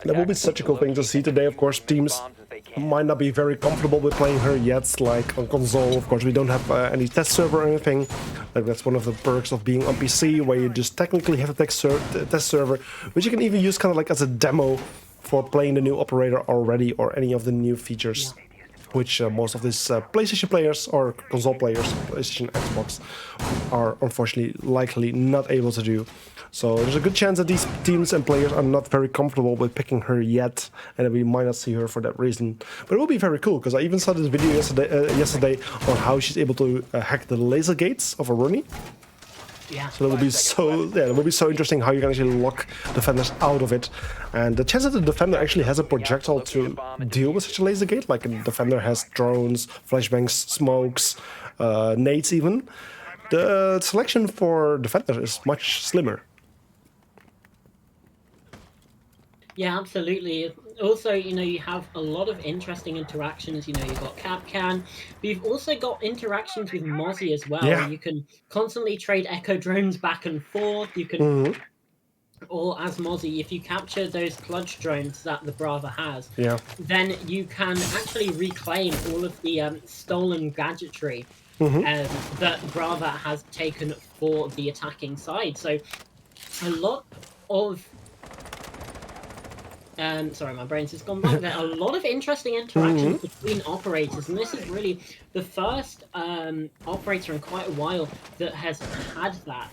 will be such a cool thing to see today. Of course, teams might not be very comfortable with playing her yet, like on console. Of course, we don't have any test server or anything. Like, that's one of the perks of being on PC, where you just technically have a test server, which you can even use kind of like as a demo for playing the new operator already, or any of the new features, which most of these PlayStation players or console players, PlayStation, Xbox, are unfortunately likely not able to do. So there's a good chance that these teams and players are not very comfortable with picking her yet, and that we might not see her for that reason. But it will be very cool, because I even saw this video yesterday on how she's able to hack the laser gates of a Rooney. Yeah. So that will be it will be so interesting how you can actually lock defenders out of it, and the chance that the defender actually has a projectile to deal with such a laser gate, like a defender has drones, flashbangs, smokes, nades even. The selection for defender is much slimmer. Yeah, absolutely. Also, you know, you have a lot of interesting interactions. You know, you've got Capcan, but you've also got interactions with Mozzie as well. Yeah. You can constantly trade echo drones back and forth. You can, or as Mozzie, if you capture those clutch drones that the Brava has, then you can actually reclaim all of the stolen gadgetry that Brava has taken for the attacking side. So a lot of sorry, my brain's just gone blank there. A lot of interesting interactions between operators, and this is really the first operator in quite a while that has had that.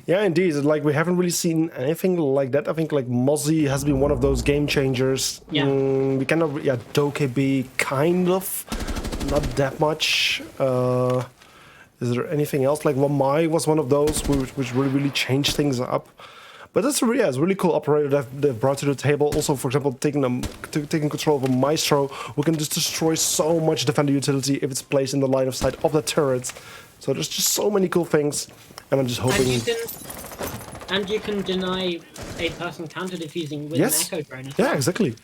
Yeah, indeed. Like, we haven't really seen anything like that. I think like Mozzie has been one of those game changers. Yeah. We kind of, Dokebe kind of, not that much. Is there anything else? Like Wamai was one of those which really changed things up. But that's it's a really cool operator that they've brought to the table. Also, for example, taking control of a Maestro, who can just destroy so much defender utility if it's placed in the line of sight of the turret. So there's just so many cool things, and I'm just hoping. And you can deny a person counter defusing with an echo drone as well. Yeah, exactly.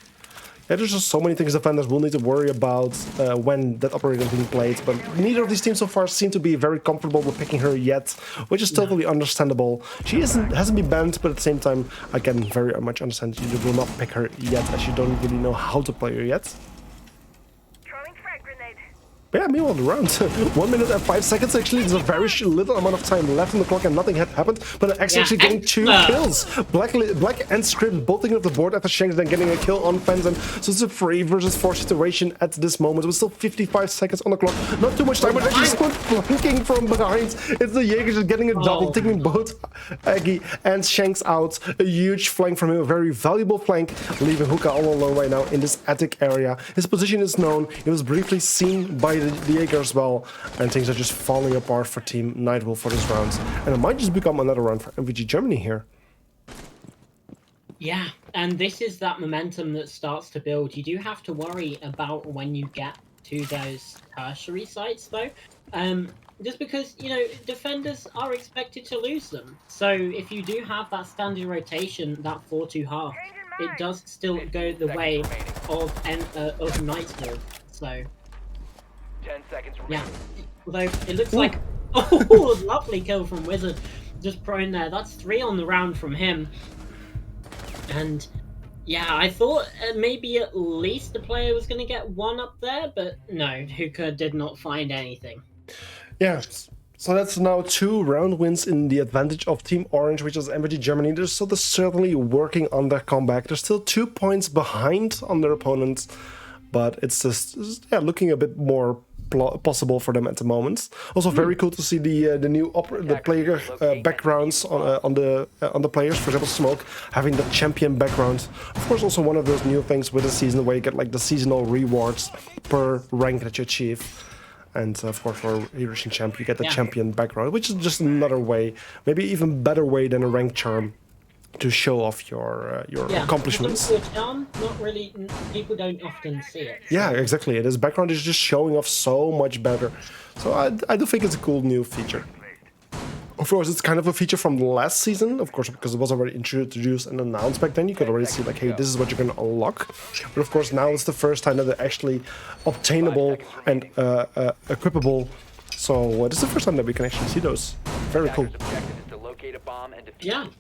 Yeah, there's just so many things defenders will need to worry about when that operator is being played, but neither of these teams so far seem to be very comfortable with picking her yet, which is totally understandable. She hasn't been banned, but at the same time, I can very much understand you will not pick her yet, as you don't really know how to play her yet. Yeah, meanwhile, the round. 1 minute and 5 seconds, actually. There's a very little amount of time left on the clock and nothing had happened. But actually getting 2 kills. Black and Script both taking up the board after Shanks, then getting a kill on Fenton. So it's a 3 versus 4 situation at this moment. With still 55 seconds on the clock. Not too much time, but actually someone flanking from behind. It's the Jaeger just getting a double, taking both Aggie and Shanks out. A huge flank from him, a very valuable flank, leaving Hookah all alone right now in this attic area. His position is known. He was briefly seen by the Jaeger as well, and things are just falling apart for Team Nightwolf for this round. And it might just become another round for MVG Germany here. Yeah, and this is that momentum that starts to build. You do have to worry about when you get to those tertiary sites, though. just because, you know, defenders are expected to lose them. So if you do have that standard rotation, that 4-2 half, it does still go 15 the seconds way remaining. of Nightwolf. So 10 seconds yeah, remaining. although it looks Ooh. like oh, lovely kill from Wizard, just prone there. That's 3 on the round from him, and yeah, I thought maybe at least the player was going to get 1 up there, but no, Hookah did not find anything. Yeah, so that's now 2 round wins in the advantage of Team Orange, which is MVG Germany. They're certainly working on their comeback. They're still 2 points behind on their opponents, but it's just looking a bit more possible for them at the moment. Also, very cool to see the new the player backgrounds on the players. For example, Smoke having the champion background. Of course, also one of those new things with the season where you get like the seasonal rewards per rank that you achieve. And of course, for Hiroshi Champ, you get the champion background, which is just another way, maybe even better way than a rank charm, to show off your accomplishments. Charm, not really. People don't often see it. So. Yeah, exactly. This background is just showing off so much better. So I do think it's a cool new feature. Of course, it's kind of a feature from the last season, of course, because it was already introduced and announced back then. You could already see, like, hey, this is what you're going to unlock. But of course, now it's the first time that they're actually obtainable and equipable. So this is the first time that we can actually see those. Very cool. Objective is to locate a bomb and defuse Yeah. it.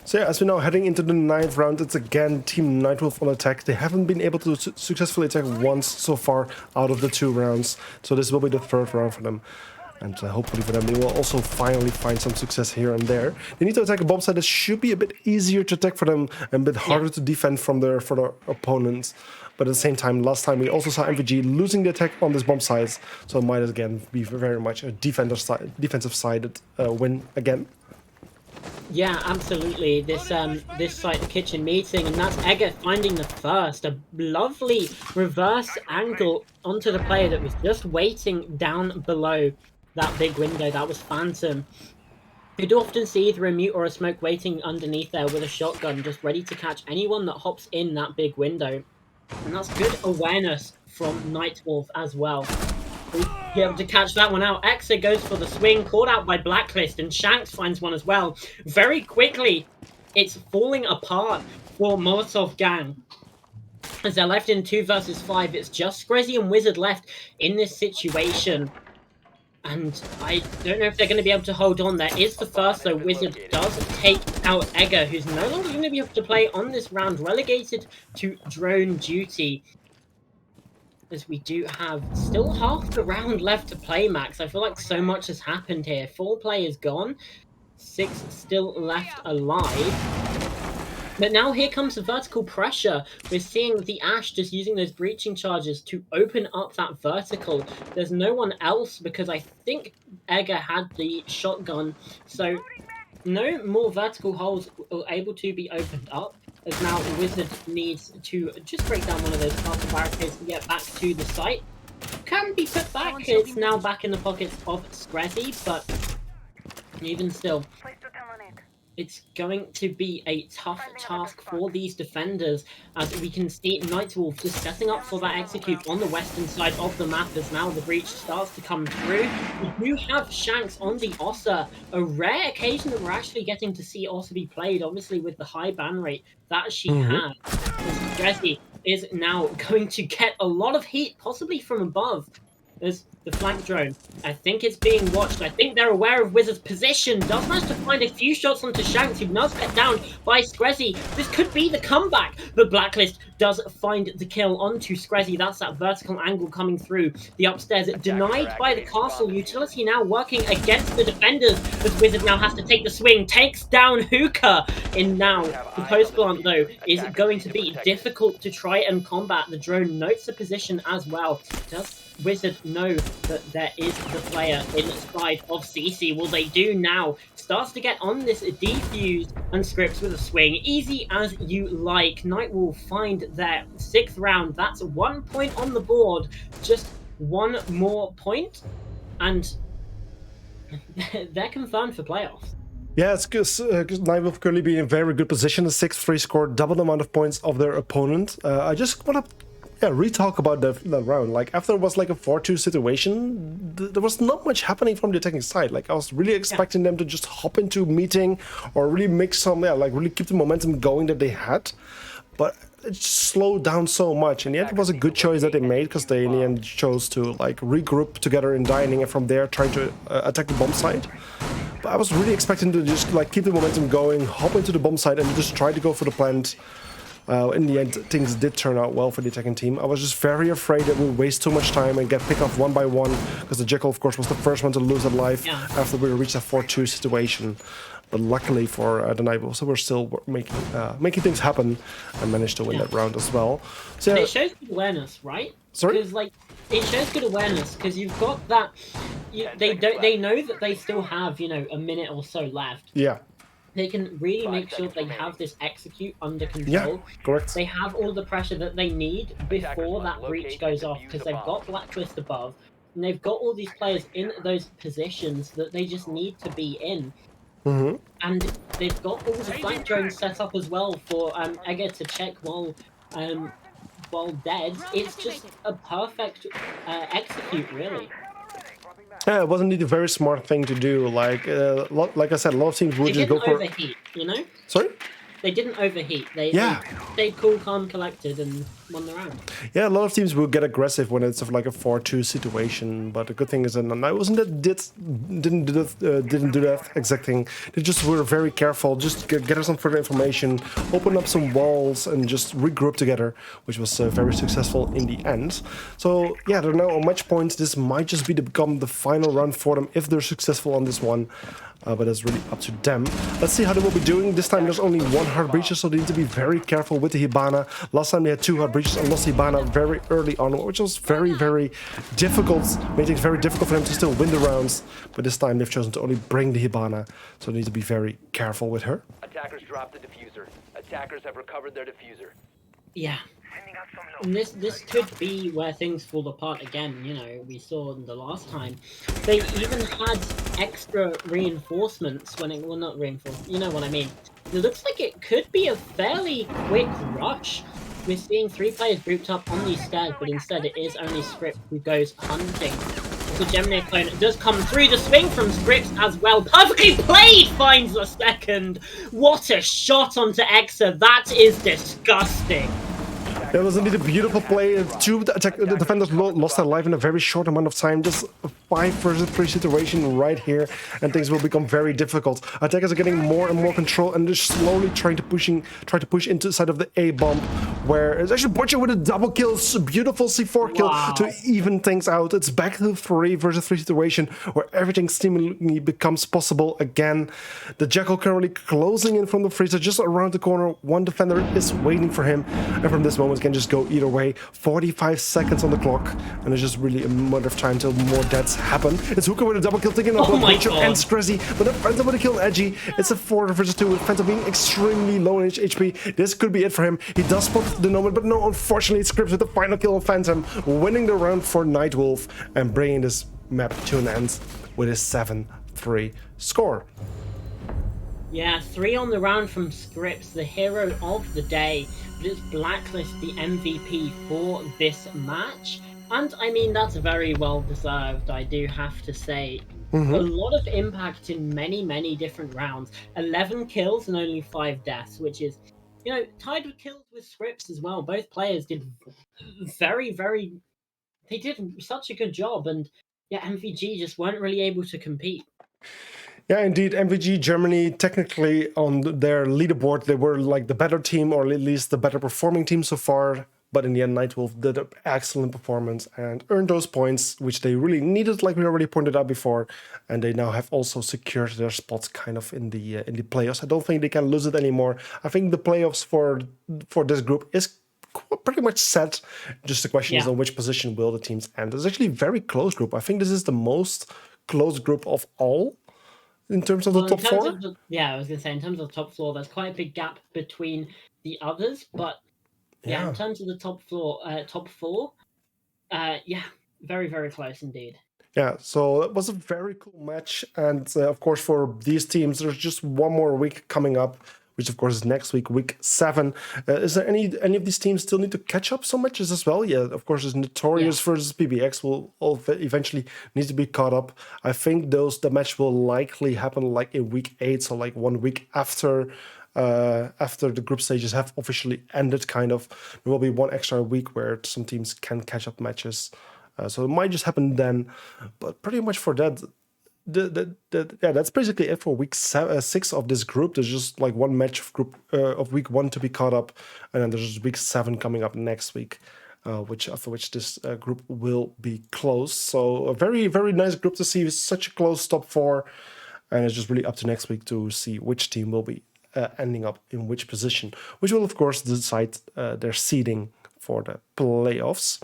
So yeah, as we're now heading into the 9th round, it's again Team Nightwolf on attack. They haven't been able to successfully attack once so far out of the 2 rounds. So this will be the 3rd round for them. And hopefully for them, they will also finally find some success here and there. They need to attack a bomb site that should be a bit easier to attack for them and a bit harder to defend for their opponents. But at the same time, last time we also saw MVG losing the attack on this bomb site. So it might again be very much a defensive-sided win again. Yeah, absolutely. This site, the kitchen meeting, and that's Egger finding the first. A lovely reverse angle onto the player that was just waiting down below that big window. That was Phantom. You do often see either a mute or a smoke waiting underneath there with a shotgun, just ready to catch anyone that hops in that big window. And that's good awareness from Nightwolf as well. Be able to catch that one out. Exa goes for the swing, caught out by Blacklist, and Shanks finds one as well. Very quickly, it's falling apart for Molotov Gang. As they're left in 2 versus 5, it's just Screzzy and Wizard left in this situation. And I don't know if they're going to be able to hold on. There is the first, though. Wizard does take out Egger, who's no longer going to be able to play on this round, relegated to drone duty. As we do have still half the round left to play, Max. I feel like so much has happened here. 4 players gone, 6 still left alive. But now here comes the vertical pressure. We're seeing the Ash just using those breaching charges to open up that vertical. There's no one else because I think Egger had the shotgun. So no more vertical holes are able to be opened up. As now Wizard needs to just break down one of those castle barricades to get back to the site. Can be put back. It's now back in the pockets of Screzzy, but even still, it's going to be a tough task for these defenders, as we can see Nightwolf just setting up for that execute on the western side of the map as now the breach starts to come through. We do have Shanks on the Ossa, a rare occasion that we're actually getting to see Ossa be played, obviously with the high ban rate that she has. Screzzy is now going to get a lot of heat, possibly from above. There's the flank drone. I think it's being watched. I think they're aware of Wizard's position. Does manage to find a few shots onto Shanks, who does get down by Screzzy. This could be the comeback, but Blacklist does find the kill onto Screzzy. That's that vertical angle coming through. The upstairs denied by the castle. Utility now working against the defenders, as Wizard now has to take the swing. Takes down Hookah. And now the post plant, though, is going to be difficult to try and combat. The drone notes the position as well. Does Wizard know that there is the player inside of CC? Well, they do now. Starts to get on this defuse and scripts with a swing. Easy as you like. Night will find their 6th round. That's 1 point on the board. Just 1 more point, and they're confirmed for playoffs. Yeah, it's because Nightwolf currently be in a very good position. A 6-3 score, double the amount of points of their opponent. I just want to re-talk about that round. Like after it was like a 4-2 situation, there was not much happening from the attacking side. Like I was really expecting them to just hop into meeting or really make some, like really keep the momentum going that they had. But it just slowed down so much. In the end, it was a good choice that they made because they in the end chose to like regroup together in dining and from there trying to attack the bomb site. But I was really expecting to just like keep the momentum going, hop into the bomb site and just try to go for the plant. In the end, things did turn out well for the attacking team. I was just very afraid that we'd waste too much time and get picked off one by one, because the Jekyll, of course, was the first one to lose their life after we reached a 4-2 situation. But luckily for the Night Wolves, we're still making things happen and managed to win that round as well. So it shows good awareness, right? Sorry? Because like it shows good awareness because you've got that. They know that they still have a minute or so left. Yeah. They can really make sure they have this execute under control. Yeah, correct. They have all the pressure that they need before that breach goes off because they've got Blacklist above and they've got all these players in those positions that they just need to be in. Mm-hmm. And they've got all the flank drones set up as well for Egger to check while dead. It's just a perfect execute, really. Yeah, it was indeed a very smart thing to do. Like I said, a lot of teams would just go for. They didn't overheat, Sorry? They didn't overheat. They stayed cool, calm, collected, and won the round. Yeah, a lot of teams will get aggressive when it's like a 4-2 situation. But the good thing is that I wasn't that didn't do that exact thing. They just were very careful, just get some further information, open up some walls, and just regroup together, which was very successful in the end. So yeah, they're now on match points. This might just become the final run for them if they're successful on this one. But it's really up to them. Let's see how they will be doing. This time there's only one hard breacher, so they need to be very careful with the Hibana. Last time they had 2 hard breaches and lost Hibana very early on, which was very, very difficult. Made it very difficult for them to still win the rounds. But this time they've chosen to only bring the Hibana, so they need to be very careful with her. Attackers dropped the diffuser. Attackers have recovered their diffuser. Yeah. And this could be where things fall apart again. We saw the last time. They even had extra reinforcements when it... Well, not reinforcements. You know what I mean. It looks like it could be a fairly quick rush. We're seeing 3 players grouped up on these stairs, but instead it is only Script who goes hunting. The Gemini clone does come through the swing from Scripts as well. Perfectly played! Finds the second. What a shot onto Exa. That is disgusting. That was indeed a beautiful play. 2 defenders lost their life in a very short amount of time. Just a 5 versus 3 situation right here, and things will become very difficult. Attackers are getting more and more control, and they're slowly try to push into the side of the A bomb, where it's actually Butcher with a double kill. It's a beautiful C4 kill to even things out. It's back to 3 versus 3 situation where everything seemingly becomes possible again. The Jekyll currently closing in from the freezer just around the corner. One defender is waiting for him, and from this moment can just go either way. 45 seconds on the clock, and it's just really a matter of time till more deaths happen. It's Hooker with a double kill, taking out both Butcher and Scrizzy, but then Phantom with a kill on Edgy. It's a 4 versus 2 with Phantom being extremely low in HP. This could be it for him. He does spot the Nomad, but no, unfortunately, it's Scripps with the final kill on Phantom, winning the round for Nightwolf and bringing this map to an end with a 7-3 score. Yeah, 3 on the round from Scripps, the hero of the day. But it's Blacklist, the MVP for this match. And I mean, that's very well deserved, I do have to say. A lot of impact in many, many different rounds. 11 kills and only 5 deaths, which is, tied with kills with Scripps as well. Both players did they did such a good job. And yeah, MVG just weren't really able to compete. Yeah, indeed, MVG Germany, technically on their leaderboard, they were like the better team, or at least the better performing team so far. But in the end, Nightwolf did an excellent performance and earned those points, which they really needed, like we already pointed out before. And they now have also secured their spots kind of in the playoffs. I don't think they can lose it anymore. I think the playoffs for this group is pretty much set. Just the question is on which position will the teams end. It's actually a very close group. I think this is the most close group of all. In terms of the top 4? I was going to say, in terms of the top floor, there's quite a big gap between the others, but yeah, in terms of the top 4, very, very close indeed. Yeah, so it was a very cool match, and of course for these teams, there's just one more week coming up, which of course is next week, week 7. Is there any of these teams still need to catch up some matches as well? Yeah, of course, there's Notorious versus PBX will all eventually need to be caught up. I think the match will likely happen like in week 8, so like 1 week after the group stages have officially ended, kind of. There will be 1 extra week where some teams can catch up matches. So it might just happen then. But pretty much for that, that's basically it for week 6 of this group. There's just like 1 match of week 1 to be caught up, and then there's week 7 coming up next week, after which this group will be closed. So a very, very nice group to see. Such a close top 4, and it's just really up to next week to see which team will be ending up in which position, which will of course decide their seeding for the playoffs.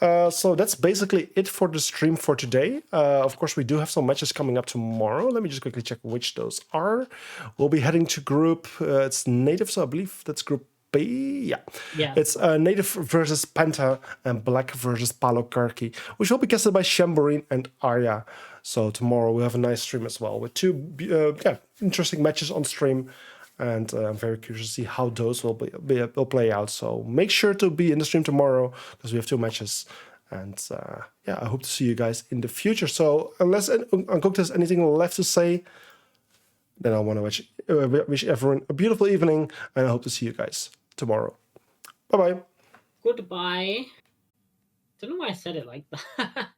So that's basically it for the stream for today. Of course, we do have some matches coming up tomorrow. Let me just quickly check which those are. We'll be heading to group, it's Native, so I believe that's group B. Yeah. It's Native versus Penta and Black versus Palo Karki, which will be casted by Shamboreen and Arya. So tomorrow we'll have a nice stream as well with 2 interesting matches on stream. And I'm very curious to see how those will play out. So make sure to be in the stream tomorrow because we have 2 matches. And I hope to see you guys in the future. So unless Uncooked has anything left to say, then I want to wish everyone a beautiful evening. And I hope to see you guys tomorrow. Bye-bye. Goodbye. Don't know why I said it like that.